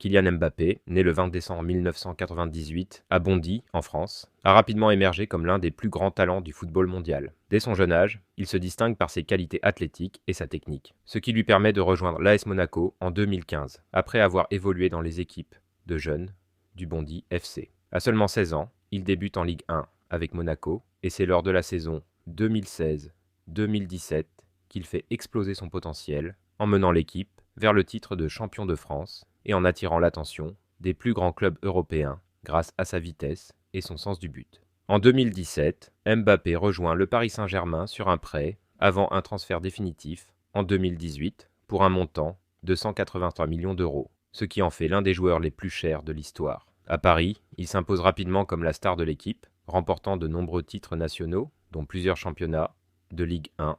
Kylian Mbappé, né le 20 décembre 1998 à Bondy, en France, a rapidement émergé comme l'un des plus grands talents du football mondial. Dès son jeune âge, il se distingue par ses qualités athlétiques et sa technique, ce qui lui permet de rejoindre l'AS Monaco en 2015, après avoir évolué dans les équipes de jeunes du Bondy FC. À seulement 16 ans, il débute en Ligue 1 avec Monaco, et c'est lors de la saison 2016-2017 qu'il fait exploser son potentiel, en menant l'équipe vers le titre de champion de France et en attirant l'attention des plus grands clubs européens grâce à sa vitesse et son sens du but. En 2017, Mbappé rejoint le Paris Saint-Germain sur un prêt avant un transfert définitif en 2018 pour un montant de 183 millions d'euros, ce qui en fait l'un des joueurs les plus chers de l'histoire. À Paris, il s'impose rapidement comme la star de l'équipe, remportant de nombreux titres nationaux, dont plusieurs championnats de Ligue 1,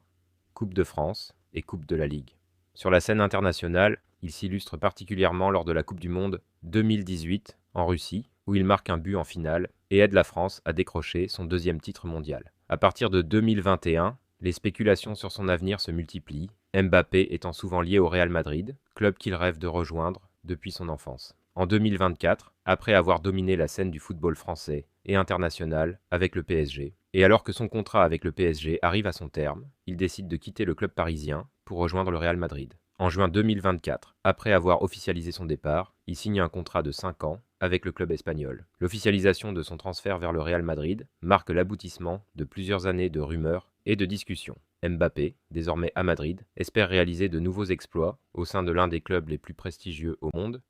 Coupe de France et Coupe de la Ligue. Sur la scène internationale, il s'illustre particulièrement lors de la Coupe du Monde 2018 en Russie, où il marque un but en finale et aide la France à décrocher son deuxième titre mondial. À partir de 2021, les spéculations sur son avenir se multiplient, Mbappé étant souvent lié au Real Madrid, club qu'il rêve de rejoindre depuis son enfance. En 2024, après avoir dominé la scène du football français et international avec le PSG, et alors que son contrat avec le PSG arrive à son terme, il décide de quitter le club parisien pour rejoindre le Real Madrid. En juin 2024, après avoir officialisé son départ, il signe un contrat de 5 ans avec le club espagnol. L'officialisation de son transfert vers le Real Madrid marque l'aboutissement de plusieurs années de rumeurs et de discussions. Mbappé, désormais à Madrid, espère réaliser de nouveaux exploits au sein de l'un des clubs les plus prestigieux au monde